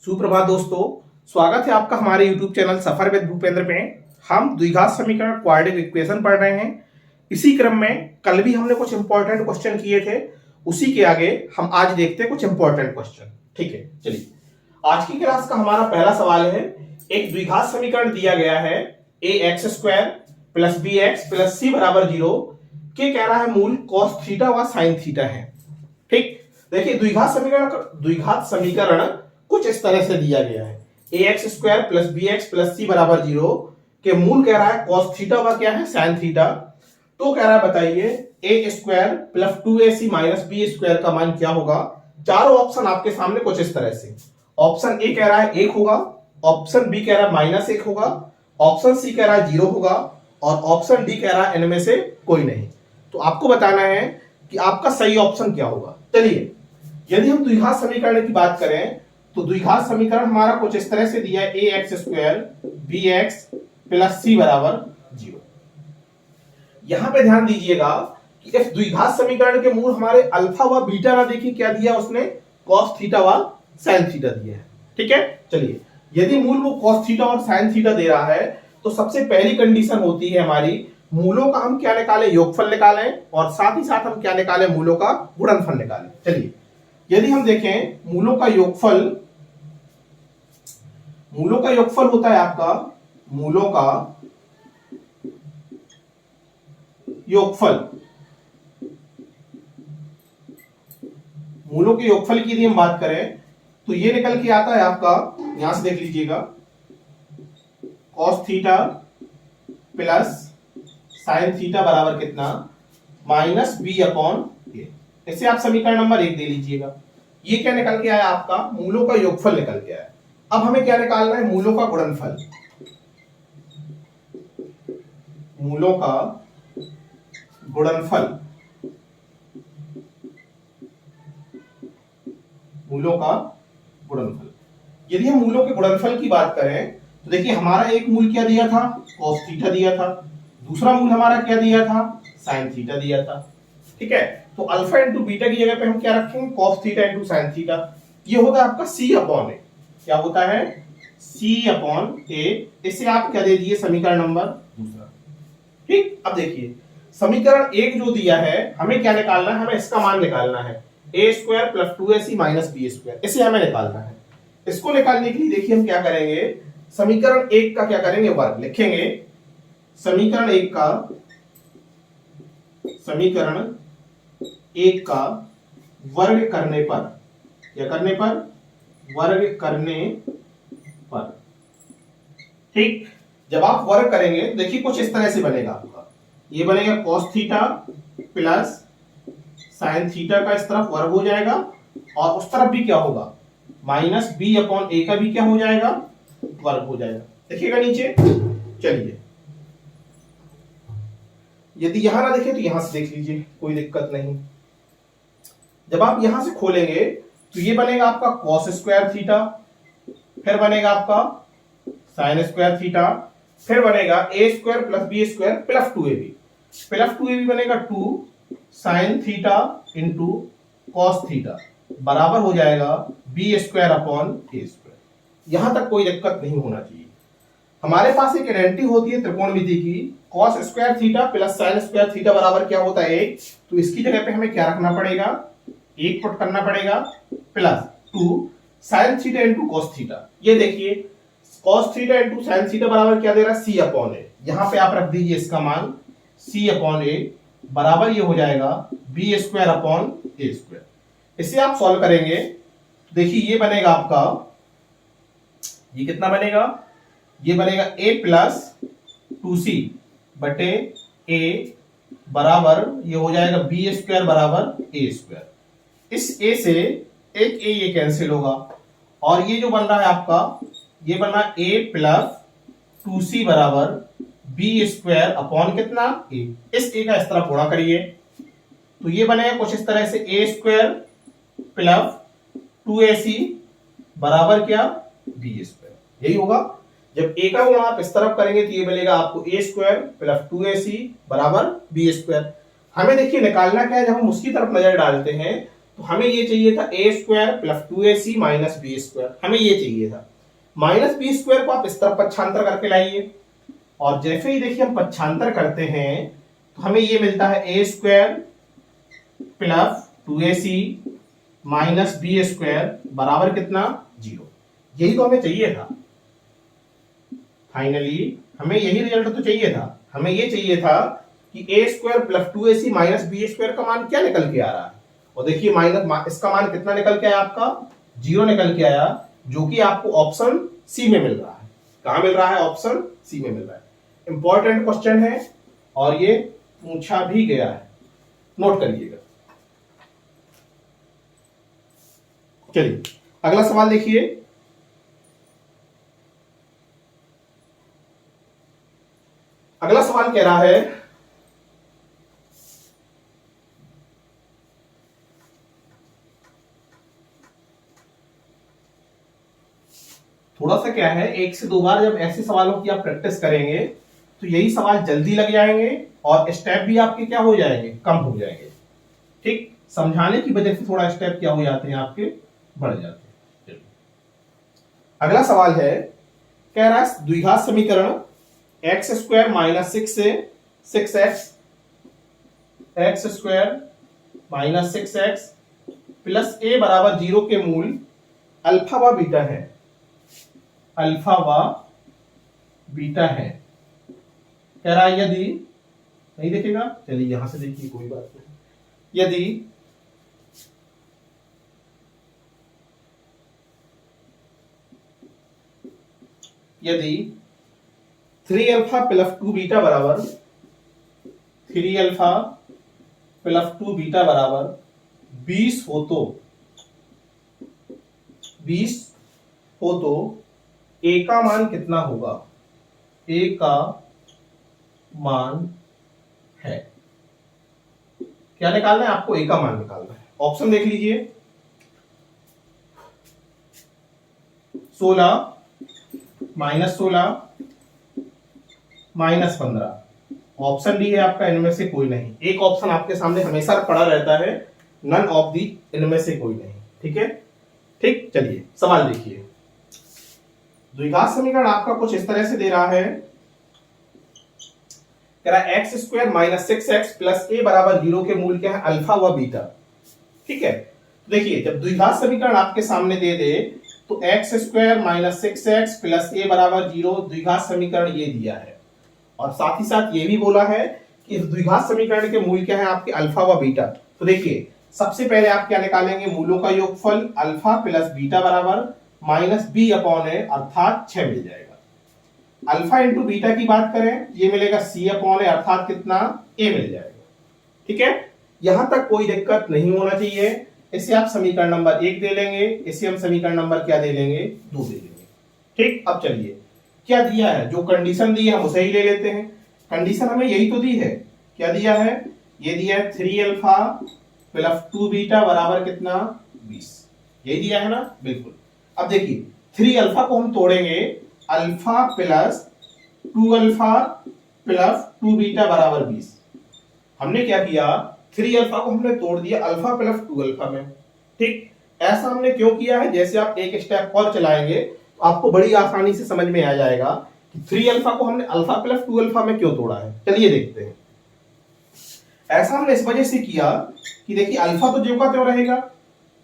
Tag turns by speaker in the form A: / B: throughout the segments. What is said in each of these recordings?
A: सुप्रभात दोस्तों, स्वागत है आपका हमारे YouTube channel suffer with Bhupendra में। हम द्विघात समीकरण क्वाड्रेटिक इक्वेशन पढ़ रहे हैं। इसी क्रम में कल भी हमने कुछ इंपॉर्टेंट क्वेश्चन किए थे, उसी के आगे हम आज देखते हैं कुछ इंपॉर्टेंट क्वेश्चन। ठीक है, चलिए आज की क्लास का हमारा पहला सवाल है। एक द्विघात समीकरण दिया गया है ax square plus B x plus सी बराबर 0 के कह रहा है मूल cos थीटा व sin थीटा है। ठीक, देखिए द्विघात समीकरण कुछ इस तरह से दिया गया है। ax square plus B x plus सी बराबर 0 के मूल कह रहा है cos थीटा व क्या है sin थीटा। तो कह रहा है बताइए a square plus 2ac minus B square का मान क्या होगा। चारों ऑप्शन आपके सामने कुछ इस तरह से। ऑप्शन ए कह रहा है 1 होगा, ऑप्शन बी कह रहा है -1 होगा, ऑप्शन सी कह रहा है 0 होगा और ऑप्शन डी कह रहा है इनमें से कोई नहीं। तो आपको बताना है कि आपका सही ऑप्शन क्या होगा। चलिए, यदि हम द्विघात समीकरण की बात करें तो द्विघात समीकरण हमारा कुछ इस तरह से दिया है ax square b x plus सी बराबर 0। यहां पे ध्यान दीजिएगा कि इस द्विघात समीकरण के मूल हमारे अल्फा व बीटा ना देखिए क्या दिया उसने, cos थीटा व sin थीटा दिया है। ठीक है, चलिए यदि मूल वो cos थीटा और sin थीटा दे रहा है तो सबसे पहली कंडीशन होती है हमारी मूलों का हम क्या निकालें, योगफल निकालें और साथ ही साथ हम क्या निकालें, मूलों का गुणनफल निकालें। चलिए यदि हम देखें मूलों का योगफल होता है आपका मूलों का योगफल। मूलों के योगफल की यदि हम बात करें तो ये निकल के आता है आपका, यहां से देख लीजिएगा, cos theta plus sin theta बराबर कितना, -b/a। इसे आप समीकरण नंबर 1 दे लीजिएगा। ये क्या निकल के आया आपका, मूलों का योगफल निकल के आया। अब हमें क्या निकालना है, मूलों का गुणनफल। मूलों का गुणनफल, मूलों का गुणनफल। यदि हम मूलों के गुणनफल की बात करें तो देखिए हमारा एक मूल क्या दिया था, cos थीटा दिया था, दूसरा मूल हमारा क्या दिया था, sin थीटा दिया था। ठीक है, तो अल्फा इंटू बीटा की जगह पे हम क्या रखेंगे, cos theta into sin theta. ये होता है आपका c/a। क्या होता है, c/a। इसे आप क्या दे दिए, समीकरण नंबर दूसरा। ठीक, अब देखिए समीकरण 1 जो दिया है हमें क्या निकालना है, हमें इसका मान निकालना है a square plus 2ac minus B square. इसे हमें निकालना है। इसको निकालने के लिए देखिए हम क्या करेंगे, समीकरण 1 का क्या करेंगे, वर्ग लिखेंगे। समीकरण 1 का वर्ग करने पर, क्या करने पर, वर्ग करने पर। ठीक, जब आप वर्ग करेंगे देखिए कुछ इस तरह से बनेगा आपका। ये बनेगा cos theta plus sin theta का इस तरफ वर्ग हो जाएगा और उस तरफ भी क्या होगा, -b/a का भी क्या हो जाएगा, वर्ग हो जाएगा। देखिएगा नीचे। चलिए यदि यहां ना देखें तो यहां से देख लीजिए, कोई दिक्कत नहीं। जब आप यहां से खोलेंगे तो ये बनेगा आपका cos स्क्वायर थीटा, फिर बनेगा आपका sin स्क्वायर थीटा, फिर बनेगा a square plus B square plus 2ab बनेगा 2 sin theta into cos theta बराबर हो जाएगा b square upon a square. यहां तक कोई दिक्कत नहीं होना चाहिए। हमारे पास एक आइडेंटिटी होती है त्रिकोणमिति की, cos square theta plus sin square theta बराबर क्या होता है 1। तो इसकी जगह पे हमें क्या रखना पड़ेगा, 1 पुट करना पड़ेगा, plus 2 sin theta into cos theta. ये देखिए cos theta into sin theta बराबर क्या दे रहा है, c/a। यहां पे आप रख दीजिए इसका मान c/a बराबर ये हो जाएगा b square upon a square. इसे आप सॉल्व करेंगे देखिए ये बनेगा आपका, ये कितना बनेगा, ये बनेगा a प्लस 2c बटे a बराबर ये हो जाएगा b स्क्वायर बराबर a स्क्वायर। इस a से एक a ये कैंसिल होगा और ये जो बन रहा है आपका, ये बना a प्लस 2c बराबर b स्क्वायर अपॉन कितना, a। इस a का इस तरफ गुणा करिए तो ये बनेगा कुछ इस तरह से a स्क्वायर प्लस 2ac बराबर क्या, b स्क्वायर। यही होगा। जब a का गुणा आप इस तरफ करेंगे तो ये मिलेगा आपको a स्क्वायर प्लस 2ac बराबर b स्क्वायर। हमें देखिए निकालना क्या है, जब हम उसकी तरफ नजर डालते हैं तो हमें ये चाहिए था a square plus 2ac minus B square, हमें ये चाहिए था। माइनस बी स्क्वायर को आप इस तरफ पक्षांतर करके लाइए, और जैसे ही देखिए हम पक्षांतर करते हैं तो हमें ये मिलता है a square plus 2ac minus B square बराबर कितना, 0। यही तो हमें चाहिए था। फाइनली हमें यही रिजल्ट तो चाहिए था। हमें ये चाहिए था कि a square plus 2ac minus B square का मान क्या निकल के आ रहा है, और देखिए माइनस इसका मान कितना निकल के आया आपका, 0 निकल के आया, जो कि आपको ऑप्शन सी में मिल रहा है। कहां मिल रहा है, ऑप्शन सी में मिल रहा है। इंपॉर्टेंट क्वेश्चन है और ये पूछा भी गया है, नोट करिएगा। चलिए अगला सवाल देखिए। अगला सवाल कह रहा है थोड़ा सा क्या है, 1 से 2 बार जब ऐसे सवालों की आप प्रैक्टिस करेंगे तो यही सवाल जल्दी लग जाएंगे और स्टेप भी आपके क्या हो जाएंगे, कम हो जाएंगे। ठीक, समझाने की वजह से थोड़ा स्टेप क्या हो जाते हैं आपके, बढ़ जाते हैं। अगला सवाल है, कह रहा है द्विघात समीकरण एक्स स्क्वायर माइनस 6 से 6x x square minus 6x plus a बराबर 0 के मूल अल्फा व बीटा है, अल्फा व बीटा है। कह रहा है यदि, नहीं देखेगा, चलिए यहां से देखिए, कोई बात नहीं। यदि 3 अल्फा प्लस 2 बीटा बराबर 3 अल्फा प्लस 2 बीटा बराबर 20 हो तो 20 हो तो ए का मान कितना होगा, ए का मान है, क्या निकालना है आपको, ए का मान निकालना है। ऑप्शन देख लीजिए, 16 माइनस 16 माइनस 15। ऑप्शन डी है आपका इनमें से कोई नहीं। एक ऑप्शन आपके सामने हमेशा पड़ा रहता है, नन ऑफ दी, इनमें से कोई नहीं। ठीक है, ठीक। चलिए सवाल देखिए। द्विघात समीकरण आपका कुछ इस तरह से दे रहा है, कह रहा है x square minus 6x plus a बराबर 0 के मूल क्या है, अल्फा व बीटा। ठीक है, देखिए जब द्विघात समीकरण आपके सामने दे दे तो x square minus 6x plus a बराबर 0 द्विघात समीकरण ये दिया है, और साथ ही साथ ये भी बोला है कि इस द्विघात समीकरण के मूल क्या है आपके, अल्फा व बीटा। तो देखिए सबसे पहले आप क्या निकालेंगे, मूलों का योगफल अल्फा प्लस बीटा बराबर माइनस बी अपॉन ए अर्थात 6 मिल जाएगा। अल्फा इंटू बीटा की बात करें, ये मिलेगा सी अपॉन ए अर्थात कितना, ए मिल जाएगा। ठीक है, यहां तक कोई दिक्कत नहीं होना चाहिए। इसे आप समीकरण नंबर 1 दे लेंगे, इसे हम समीकरण नंबर क्या दे लेंगे, 2 दे लेंगे। ठीक, अब चलिए क्या दिया है, जो कंडीशन दी है हम उसे ही ले लेते हैं। कंडीशन हमें यही तो दी है, क्या दिया है, ये दिया है 3 अल्फा प्लस 2 बीटा बराबर कितना, 20। यही दिया है ना, बिल्कुल। अब देखिए 3 अल्फा को हम तोड़ेंगे, alpha plus 2 alpha plus 2 beta बराबर 20। हमने क्या किया, 3 अल्फा को हमने तोड़ दिया अल्फा प्लस 2 अल्फा में। ठीक, ऐसा हमने क्यों किया है, जैसे आप एक स्टेप और चलाएंगे तो आपको बड़ी आसानी से समझ में आ जाएगा कि 3 अल्फा को हमने अल्फा प्लस 2 अल्फा में क्यों तोड़ा है। चलिए देखते हैं। ऐसा हमने इस वजह से किया कि देखिए अल्फा तो ज्यों का त्यों रहेगा,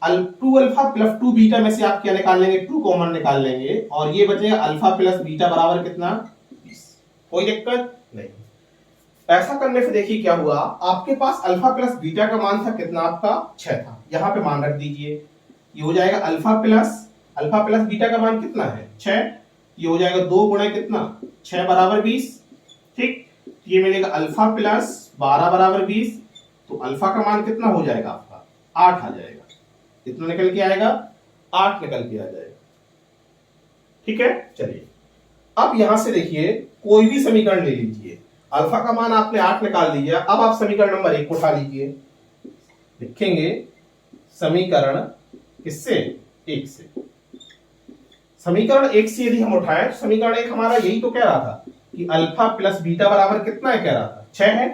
A: 2 अल्फा प्लस 2 बीटा में से आप क्या निकाल लेंगे, 2 कॉमन निकाल लेंगे, और ये बचेगा अल्फा प्लस बीटा बराबर कितना, 20। कोई दिक्कत नहीं। ऐसा करने से देखिए क्या हुआ, आपके पास अल्फा प्लस बीटा का मान था कितना, आपका 6 था। यहां पे मान रख दीजिए, ये हो जाएगा अल्फा प्लस बीटा का मान कितना है, 6। ये हो जाएगा 2 गुणा कितना, 6 बराबर 20। ठीक, ये मिलेगा अल्फा प्लस 12 बराबर 20, तो अल्फा का मान कितना हो जाएगा आपका, 8 आ जाएगा। कितना निकल के आएगा, 8 निकल के आ जाएगा। ठीक है, चलिए अब यहां से देखिए कोई भी समीकरण ले लीजिए, अल्फा का मान आपने 8 निकाल लिया। अब आप समीकरण नंबर 1 उठा लीजिए, लिखेंगे समीकरण किससे, 1 से। समीकरण 1 से यदि हम उठाएं तो समीकरण 1 हमारा यही तो कह रहा था कि अल्फा प्लस बीटा बराबर कितना है, कह रहा था 6 है।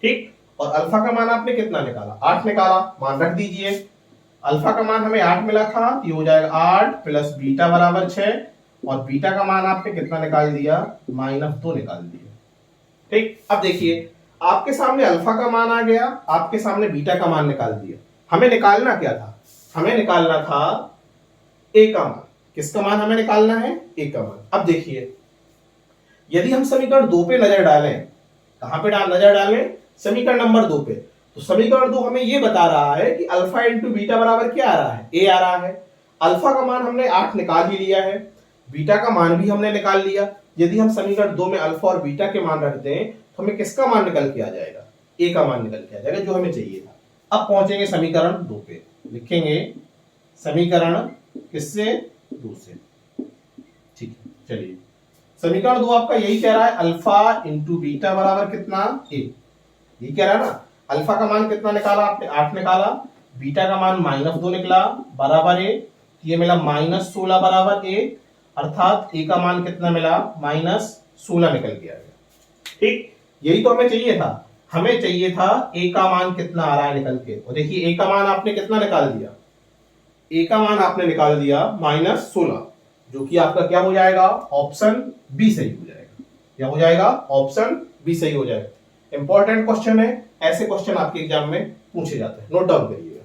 A: ठीक, और अल्फा का मान आपने कितना निकाला, 8 निकाला, मान रख दीजिए। अल्फा का मान हमें 8 मिला था, ये हो जाएगा 8 प्लस बीटा बराबर 6, और बीटा का मान आपने कितना निकाल दिया, -2 निकाल दिया। ठीक, अब देखिए आपके सामने अल्फा का मान आ गया, आपके सामने बीटा का मान निकाल दिया। हमें निकालना क्या था, हमें निकालना था ए का मान। किसका मान हमें निकालना है, ए का मान। अब देखिए यदि हम समीकरण 2 पे नजर डालें, कहां पे नजर डालें, समीकरण नंबर 2 पे, तो समीकरण 2 हमें यह बता रहा है कि अल्फा इंटू बीटा बराबर क्या आ रहा है, ए आ रहा है। अल्फा का मान हमने 8 निकाल ही लिया है, बीटा का मान भी हमने निकाल लिया। यदि हम समीकरण 2 में अल्फा और बीटा के मान रख दें तो हमें किसका मान निकल के आ जाएगा, ए का मान निकल के आ जाएगा, जो हमें चाहिए था। अब पहुंचेंगे समीकरण 2 पे, लिखेंगे समीकरण किससे, 2 से। ठीक है, चलिए समीकरण 2 आपका यही कह रहा है, अल्फा इंटू बीटा बराबर कितना, ए। ये कह रहा है ना, अल्फा का मान कितना निकाला आपने, 8 निकाला, बीटा का मान -2 निकला बराबर ए, ये मिला -16 बराबर ए, अर्थात ए का मान कितना मिला, -16 निकल के आ गया। ठीक, यही तो हमें चाहिए था। हमें चाहिए था ए का मान कितना आ रहा है निकल के, और देखिए ए का मान आपने कितना निकाल दिया, ए का मान आपने निकाल दिया -16, जो कि आपका क्या हो जाएगा, ऑप्शन बी सही हो जाएगा। क्या हो जाएगा, ऑप्शन बी सही हो जाएगा। इंपॉर्टेंट क्वेश्चन है, ऐसे क्वेश्चन आपके एग्जाम में पूछे जाते हैं, नोट डाउन करिएगा।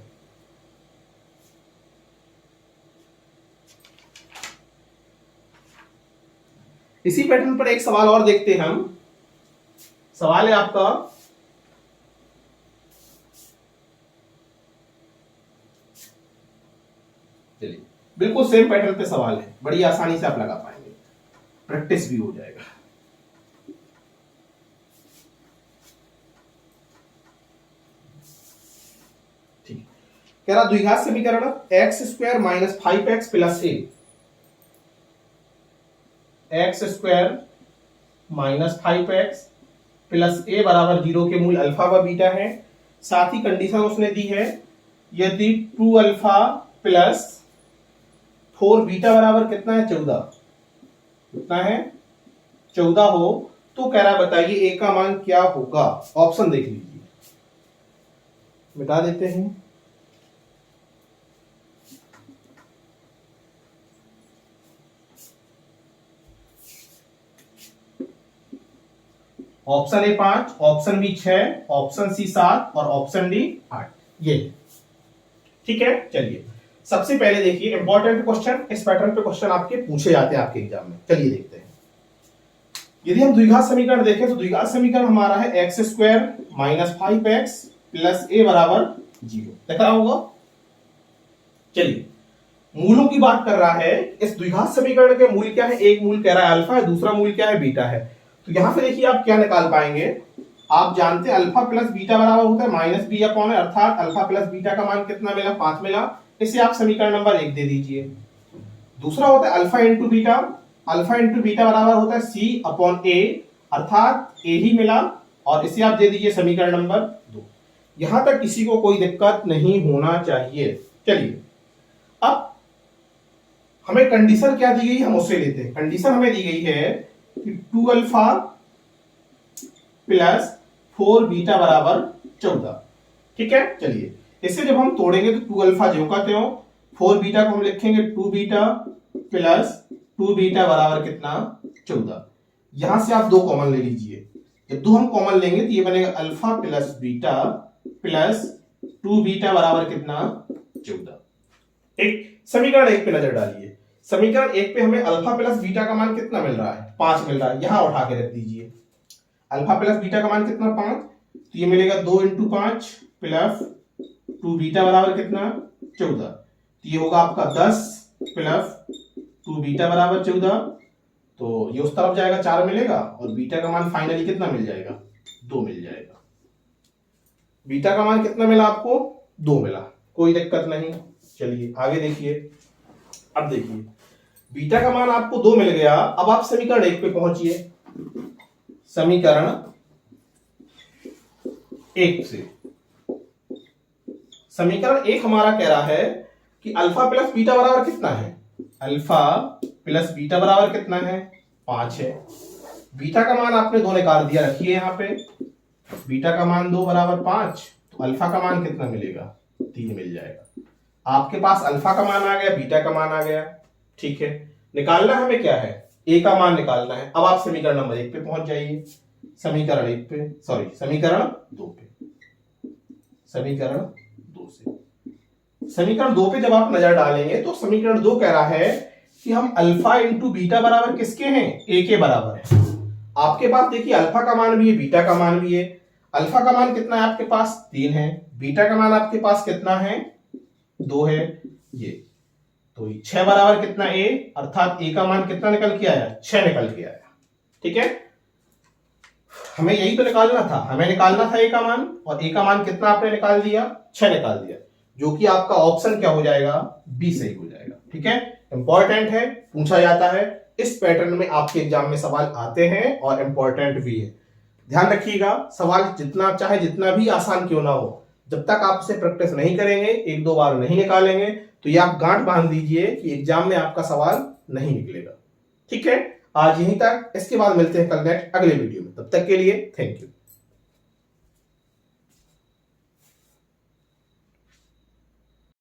A: इसी पैटर्न पर एक सवाल और देखते हैं हम। सवाल है आपका, चलिए बिल्कुल सेम पैटर्न पे सवाल है, बड़ी आसानी से आप लगा पाएंगे, प्रैक्टिस भी हो जाएगा। ठीक, कह रहा द्विघात समीकरण x² - 5x + a, x² - 5x + a बराबर 0 के मूल अल्फा व बीटा है। साथ ही कंडीशन उसने दी है, यदि 2 अल्फा प्लस 4 बीटा बराबर कितना है, 14, कितना है, 14 हो, तो कह रहा है बताइए ए का मान क्या होगा। ऑप्शन देख लीजिए, मिटा देते हैं। Option A 5, option B 6, option C 7 और ऑप्शन डी 8, ये। ठीक है, चलिए सबसे पहले देखिए इंपॉर्टेंट क्वेश्चन, इस पैटर्न पे क्वेश्चन आपके पूछे जाते हैं आपके एग्जाम में। चलिए देखते हैं। यदि हम द्विघात समीकरण देखें तो द्विघात समीकरण हमारा है x² - 5x + a बराबर 0, देख रहा होगा। चलिए मूलों की बात कर रहा है, इस द्विघात समीकरण के मूल क्या है, एक मूल कह रहा है अल्फा है, दूसरा मूल क्या है, बीटा है। तो यहां से देखिए आप क्या निकाल पाएंगे, आप जानते हैं अल्फा प्लस बीटा बराबर होता है -b/, अर्थात अल्फा प्लस बीटा का मान कितना मिला, 5 मिला। इसे आप समीकरण नंबर 1 दे दीजिए। दूसरा होता है alpha into beta, alpha into beta बराबर होता है c/a, अर्थात a ही मिला, और इसे आप दे दीजिए समीकरण नंबर 2। यहां तक किसी को कोई दिक्कत नहीं होना चाहिए। चलिए अब हमें कंडीशन क्या दी गई, हम उसे लेते हैं। कंडीशन हमें दी गई है कि 2 अल्फा प्लस 4 बीटा बराबर 14। ठीक है, चलिए इसे जब हम तोड़ेंगे तो 2 अल्फा ज्यों का त्यों, 4 बीटा को हम लिखेंगे 2 बीटा प्लस 2 बीटा बराबर कितना, 14। यहां से आप 2 कॉमन ले लीजिए, जब 2 हम कॉमन लेंगे तो ये बनेगा alpha plus beta plus 2 beta बराबर कितना, 14। एक समीकरण 1 पे नजर डालिए। समीकरण 1 पे हमें अल्फा प्लस बीटा का मान कितना मिल रहा है, 5 मिल रहा है। यहां उठा के रख दीजिए, अल्फा प्लस बीटा का मान कितना, 5, तो ये मिलेगा 2 × 5 प्लस 2 बीटा बराबर कितना, 14। तो ये होगा आपका 10 प्लस 2 बीटा बराबर 14, तो ये उस तरफ जाएगा 4 मिलेगा, और बीटा का मान फाइनली कितना मिल जाएगा, 2 मिल जाएगा। बीटा का मान कितना मिला आपको, 2 मिला, कोई दिक्कत नहीं। चलिए आगे देखिए। अब देखिए बीटा का मान आपको 2 मिल गया, अब आप समीकरण 1 पे पहुंचिए। समीकरण 1 से, समीकरण 1 हमारा कह रहा है कि अल्फा प्लस बीटा बराबर कितना है, अल्फा प्लस बीटा बराबर कितना है, 5 है। बीटा का मान आपने 2 निकाल दिया, रखिए यहां पे, बीटा का मान 2 बराबर 5, तो अल्फा का मान कितना मिलेगा, 3 मिल जाएगा। आपके पास अल्फा का मान आ गया, बीटा का मान आ गया, ठीक है। निकालना हमें क्या है, ए का मान निकालना है। अब आप समीकरण नंबर 1 पे पहुंच जाइए, समीकरण 1 पे, सॉरी समीकरण 2 पे, समीकरण 2 से, समीकरण 2 पे जब आप नजर डालेंगे तो समीकरण 2 कह रहा है कि हम अल्फा इंटू बीटा बराबर किसके हैं, ए के बराबर है। आपके पास देखिए अल्फा का मान भी है, बीटा का मान भी है। अल्फा का मान कितना है आपके पास, 3 है। बीटा का मान आपके पास कितना है, 2 है। ये तो 6 बराबर कितना ए, अर्थात ए का मान कितना निकल के आया, 6 निकल के आया, ठीक है। हमें यही तो निकालना था, हमें निकालना था ए का मान, और ए का मान कितना आपने निकाल दिया, 6 निकाल दिया, जो कि आपका ऑप्शन क्या हो जाएगा, बी सही हो जाएगा, ठीक है। इंपॉर्टेंट है, पूछा जाता है, इस पैटर्न में आपके एग्जाम में सवाल आते हैं और इंपॉर्टेंट भी है। ध्यान रखिएगा, सवाल जितना चाहे जितना भी आसान क्यों ना हो, जब तक आप उसे प्रैक्टिस नहीं करेंगे, एक दो बार नहीं निकालेंगे, तो ये आप गांठ बांध दीजिए कि एग्जाम में आपका सवाल नहीं निकलेगा, ठीक है। आज यहीं तक, इसके बाद मिलते हैं कल नेक्स्ट अगले वीडियो में, तब तक के लिए थैंक यू।